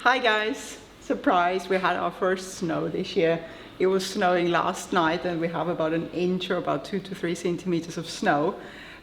Hi guys! Surprise! We had our first snow this year. It was snowing last night and we have about an inch or about 2 to 3 centimeters of snow.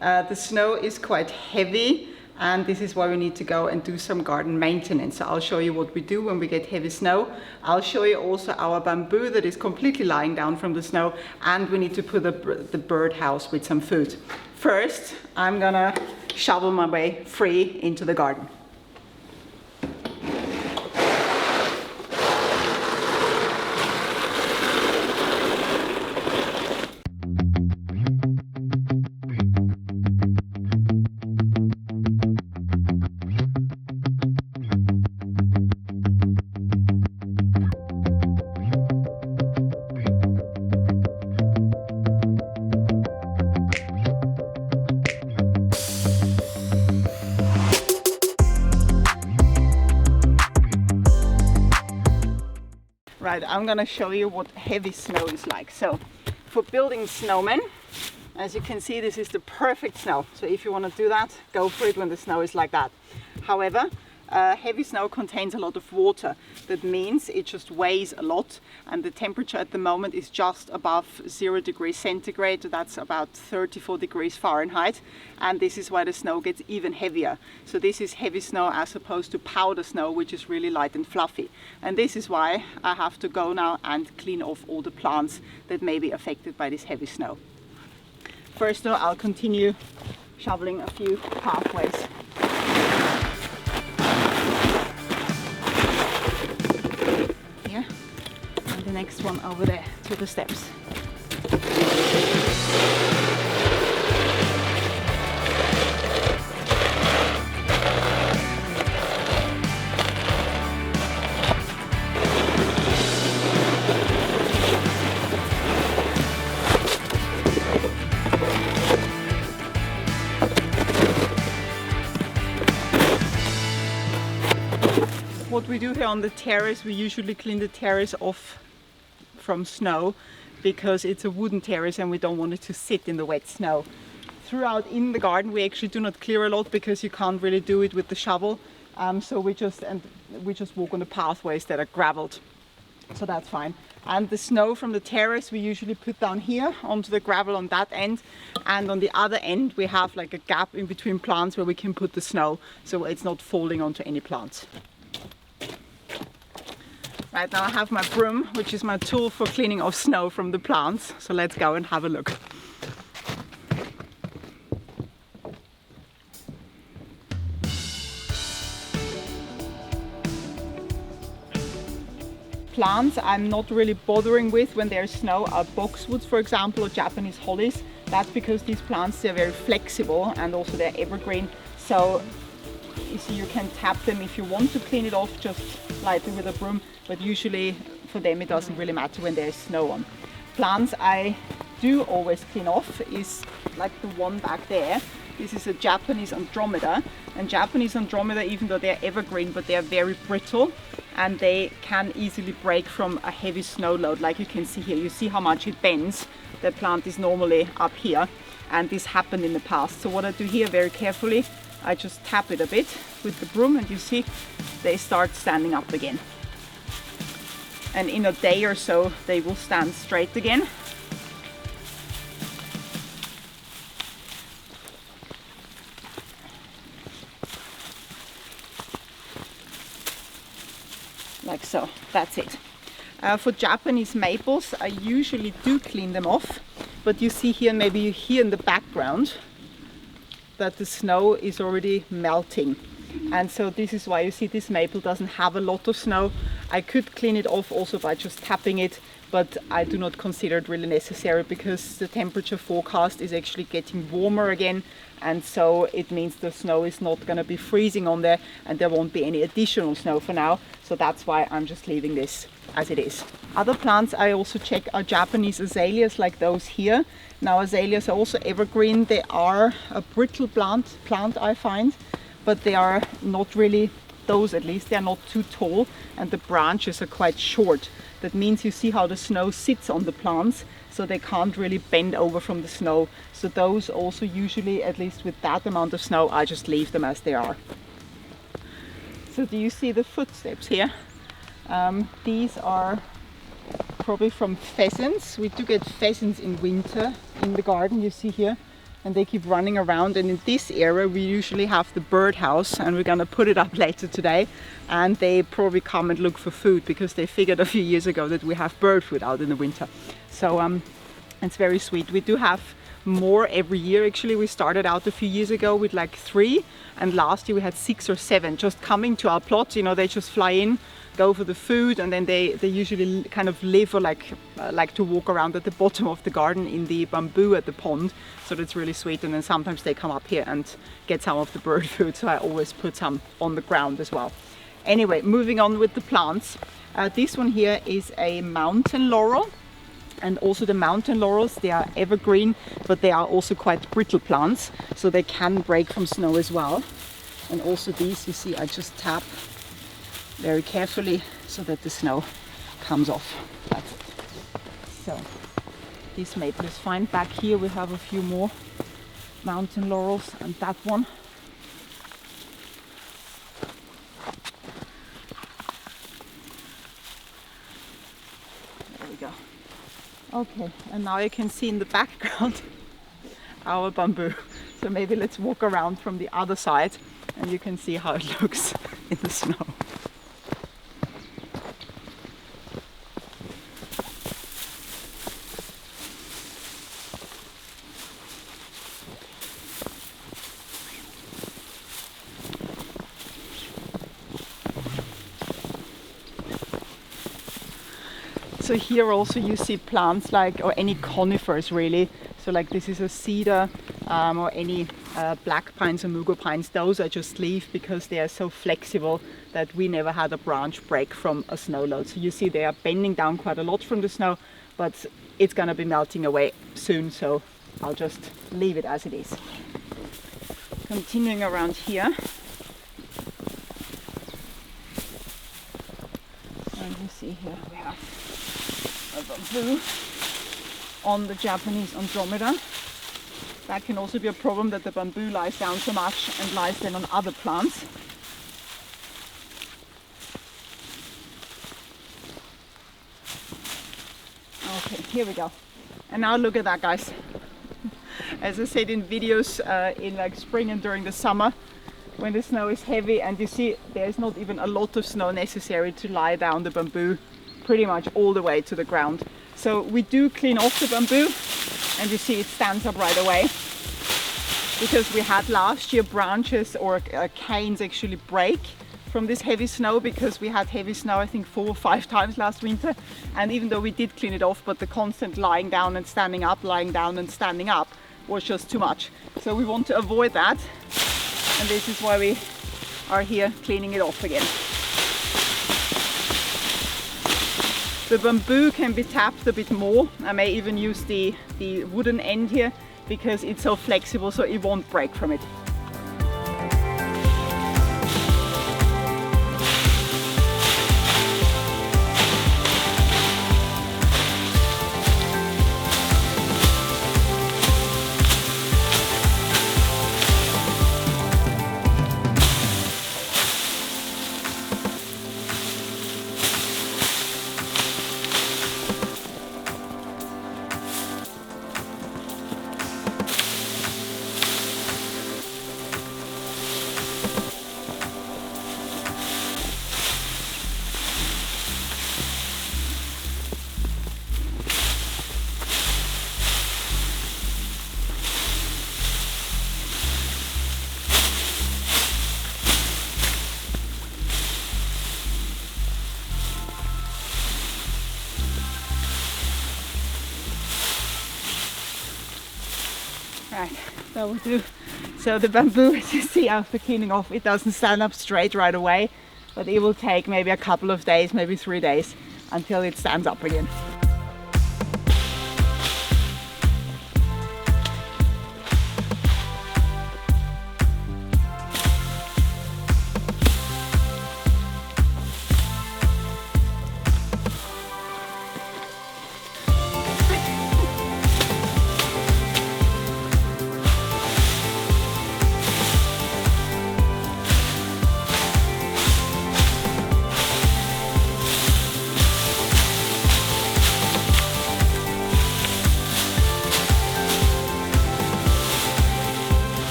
The snow is quite heavy and this is why we need to go and do some garden maintenance. So I'll show you what we do when we get heavy snow. I'll show you also our bamboo that is completely lying down from the snow, and we need to put the bird house with some food. First, I'm gonna shovel my way free into the garden. Right, I'm gonna show you what heavy snow is like. So, for building snowmen, as you can see, this is the perfect snow. So if you want to do that, go for it when the snow is like that. However, heavy snow contains a lot of water. That means it just weighs a lot, and the temperature at the moment is just above 0 degrees centigrade. That's about 34 degrees Fahrenheit, and this is why the snow gets even heavier. So this is heavy snow as opposed to powder snow, which is really light and fluffy. And this is why I have to go now and clean off all the plants that may be affected by this heavy snow. First though, I'll continue shoveling a few pathways. Here, and the next one over there to the steps. What we do here on the terrace, we usually clean the terrace off from snow because it's a wooden terrace and we don't want it to sit in the wet snow. Throughout in the garden we actually do not clear a lot because you can't really do it with the shovel, so we just walk on the pathways that are graveled, so that's fine. And the snow from the terrace we usually put down here onto the gravel on that end, and on the other end we have like a gap in between plants where we can put the snow so it's not falling onto any plants. Right, now I have my broom, which is my tool for cleaning off snow from the plants. So let's go and have a look. Plants I'm not really bothering with when there's snow are boxwoods, for example, or Japanese hollies. That's because these plants, they're very flexible and also they're evergreen. So you see, you can tap them if you want to clean it off just lightly with a broom, but usually for them it doesn't really matter when there's snow on. Plants I do always clean off is like the one back there. This is a Japanese Andromeda, and Japanese Andromeda, even though they're evergreen, but they're very brittle and they can easily break from a heavy snow load. Like you can see here, you see how much it bends. The plant is normally up here, and this happened in the past. So what I do here very carefully, I just tap it a bit with the broom and you see they start standing up again. And in a day or so they will stand straight again. Like so, that's it. For Japanese maples I usually do clean them off, but you see here, maybe you hear in the background that the snow is already melting, and so this is why you see this maple doesn't have a lot of snow. I could clean it off also by just tapping it, but I do not consider it really necessary because the temperature forecast is actually getting warmer again, and so it means the snow is not going to be freezing on there and there won't be any additional snow for now. So that's why I'm just leaving this as it is. Other plants I also check are Japanese azaleas, like those here. Now azaleas are also evergreen. They are a brittle plant I find, but they are not really, those at least, they are not too tall and the branches are quite short. That means you see how the snow sits on the plants, so they can't really bend over from the snow. So those also usually, at least with that amount of snow, I just leave them as they are. So do you see the footsteps here? These are probably from pheasants. We do get pheasants in winter in the garden, you see here, and they keep running around. And in this area we usually have the birdhouse, and we're gonna put it up later today, and they probably come and look for food because they figured a few years ago that we have bird food out in the winter. So it's very sweet. We do have more every year. Actually, we started out a few years ago with like 3, and last year we had 6 or 7 just coming to our plot. You know, they just fly in, go for the food, and then they usually kind of live or like to walk around at the bottom of the garden in the bamboo at the pond. So that's really sweet. And then sometimes they come up here and get some of the bird food, so I always put some on the ground as well. Anyway, moving on with the plants. This one here is a mountain laurel. And also the mountain laurels, they are evergreen, but they are also quite brittle plants, so they can break from snow as well. And also these, you see, I just tap very carefully so that the snow comes off. That's it. So this maple is fine. Back here we have a few more mountain laurels, and that one. There we go. Okay, and now you can see in the background our bamboo. So maybe let's walk around from the other side and you can see how it looks in the snow. So here also you see plants like, or any conifers really. So like this is a cedar, or any black pines or mugo pines. Those I just leave because they are so flexible that we never had a branch break from a snow load. So you see they are bending down quite a lot from the snow, but it's gonna be melting away soon. So I'll just leave it as it is. Continuing around here. And you see here we have a bamboo on the Japanese Andromeda. That can also be a problem, that the bamboo lies down so much and lies then on other plants. Okay, here we go. And now look at that, guys. As I said in videos in like spring and during the summer, when the snow is heavy, and you see there's not even a lot of snow necessary to lie down the bamboo pretty much all the way to the ground. So we do clean off the bamboo, and you see it stands up right away, because we had last year branches or canes actually break from this heavy snow, because we had heavy snow I think 4 or 5 times last winter. And even though we did clean it off, but the constant lying down and standing up, lying down and standing up was just too much. So we want to avoid that, and this is why we are here cleaning it off again. The bamboo can be tapped a bit more. I may even use the wooden end here because it's so flexible, so it won't break from it. Right, that will do. So the bamboo, as you see after cleaning off, it doesn't stand up straight right away, but it will take maybe a couple of days, maybe 3 days, until it stands up again.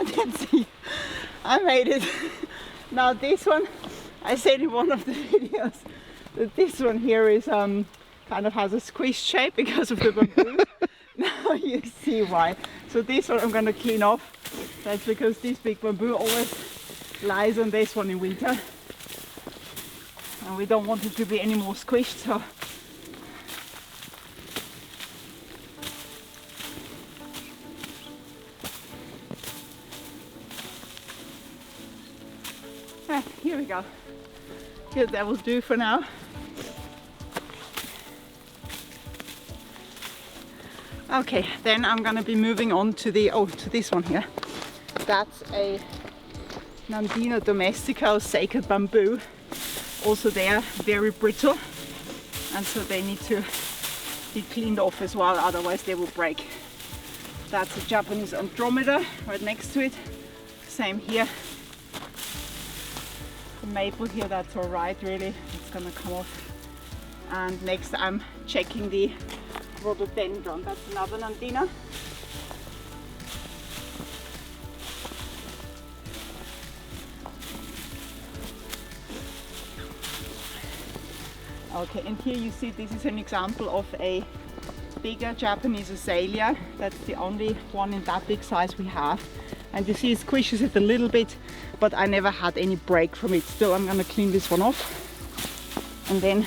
I didn't see. I made it. Now this one, I said in one of the videos that this one here is kind of has a squished shape because of the bamboo. Now you see why. So this one I'm going to clean off. That's because this big bamboo always lies on this one in winter. And we don't want it to be any more squished, so here we go. Here, that will do for now. Okay, then I'm gonna be moving on to the to this one here. That's a Nandina Domestica or sacred bamboo. Also they are very brittle, and so they need to be cleaned off as well, otherwise they will break. That's a Japanese Andromeda right next to it. Same here. The maple here, that's all right, really. It's gonna come off. And next I'm checking the Rhododendron. That's another Nandina. Okay, and here you see this is an example of a bigger Japanese azalea. That's the only one in that big size we have. And you see it squishes it a little bit, but I never had any break from it. Still, I'm gonna clean this one off. And then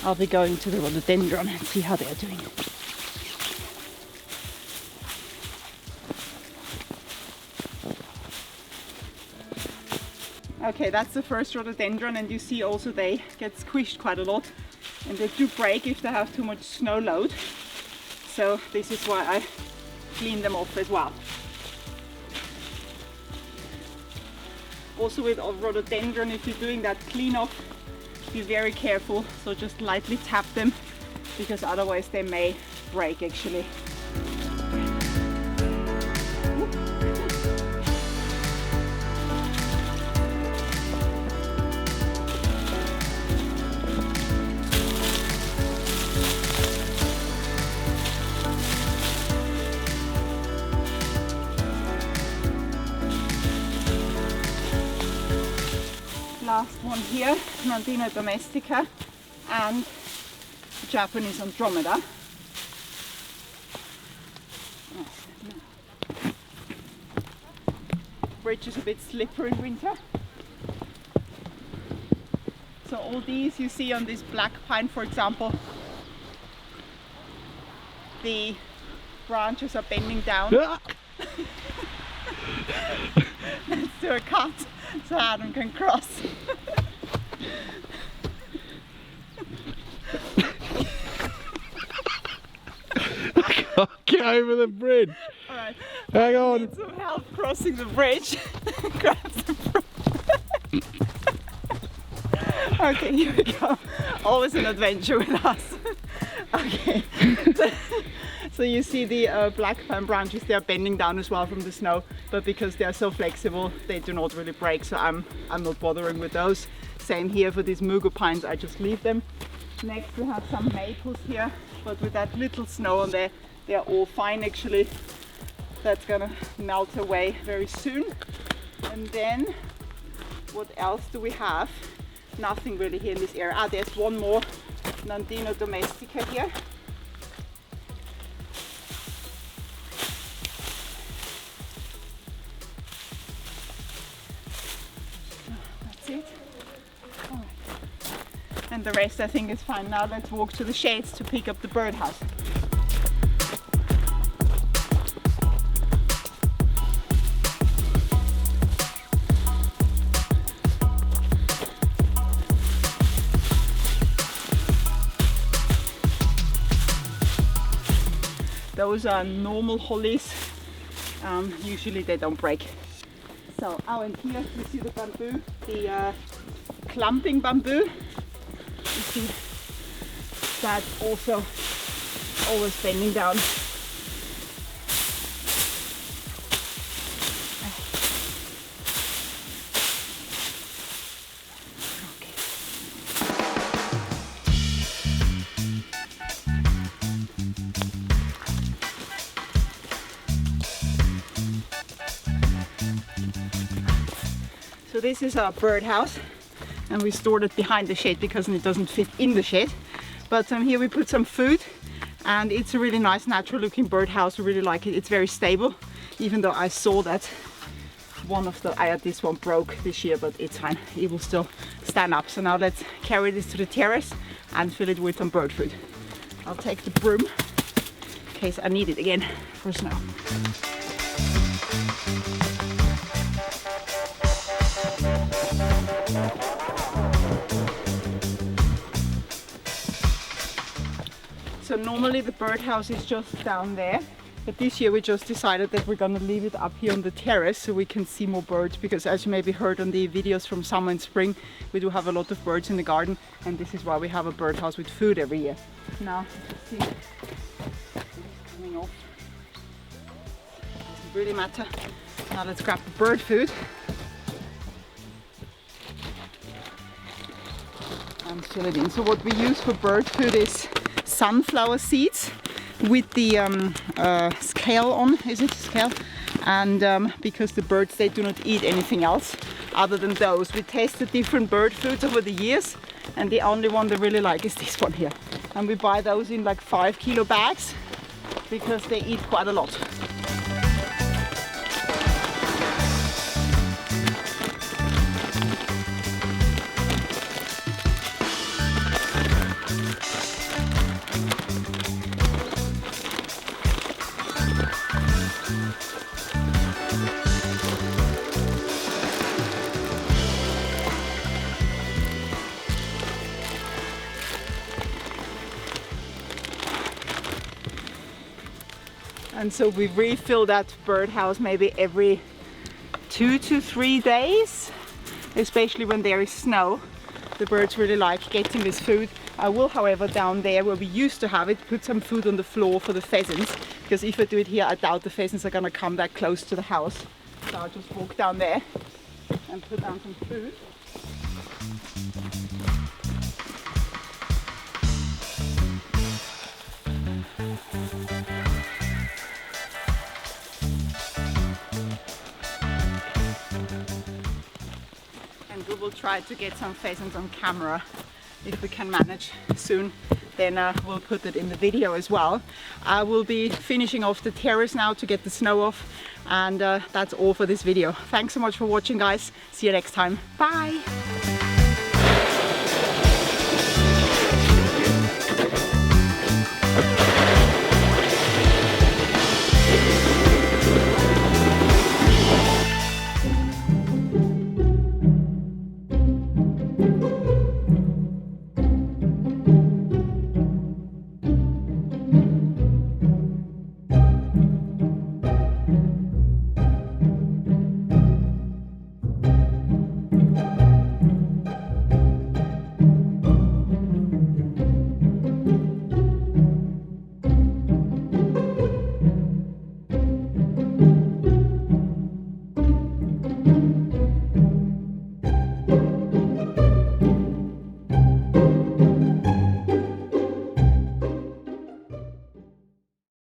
I'll be going to the rhododendron and see how they're doing. Okay, that's the first rhododendron, and you see also they get squished quite a lot. And they do break if they have too much snow load. So this is why I clean them off as well. Also with rhododendron, if you're doing that clean off, be very careful. So just lightly tap them, because otherwise they may break actually. Last one here, Nandina Domestica and Japanese Andromeda. Bridge is a bit slippery in winter. So all these you see on this black pine, for example, the branches are bending down. Let's do a cut so Adam can cross. I can't get over the bridge. Alright. Hang on. Need some help crossing the bridge. Grab some Okay, here we go. Always an adventure with us. Okay. So you see the black pine branches, they are bending down as well from the snow, but because they are so flexible, they do not really break, so I'm not bothering with those. Same here for these mugo pines, I just leave them. Next we have some maples here, but with that little snow on there, they are all fine actually. That's gonna melt away very soon. And then, what else do we have? Nothing really here in this area. Ah, there's one more Nandina Domestica here. And the rest I think is fine. Now let's walk to the shades to pick up the birdhouse. Those are normal hollies. Usually they don't break. So, and here you see the bamboo, the clumping bamboo. You see that's also always bending down. So this is our birdhouse, and we stored it behind the shed because it doesn't fit in the shed. But here we put some food, and it's a really nice natural looking birdhouse. We really like it. It's very stable, even though I saw that this one broke this year, but it's fine. It will still stand up. So now let's carry this to the terrace and fill it with some bird food. I'll take the broom in case I need it again for snow. So normally the birdhouse is just down there, but this year we just decided that we're gonna leave it up here on the terrace so we can see more birds, because as you maybe heard on the videos from summer and spring, we do have a lot of birds in the garden, and this is why we have a birdhouse with food every year. Now, let's see, it's coming off. Doesn't really matter. Now let's grab the bird food and fill it in. So what we use for bird food is sunflower seeds with the scale on, is it scale? And because the birds, they do not eat anything else other than those. We tested different bird foods over the years, and the only one they really like is this one here. And we buy those in like 5 kilo bags because they eat quite a lot. And so we refill that birdhouse maybe every 2 to 3 days, especially when there is snow. The birds really like getting this food. I will, however, down there where we used to have it, put some food on the floor for the pheasants, because if I do it here, I doubt the pheasants are gonna come that close to the house. So I'll just walk down there and put down some food. We will try to get some pheasants on camera if we can manage soon. Then we'll put it in the video as well. I will be finishing off the terrace now to get the snow off, and that's all for this video. Thanks so much for watching, guys. See you next time. Bye.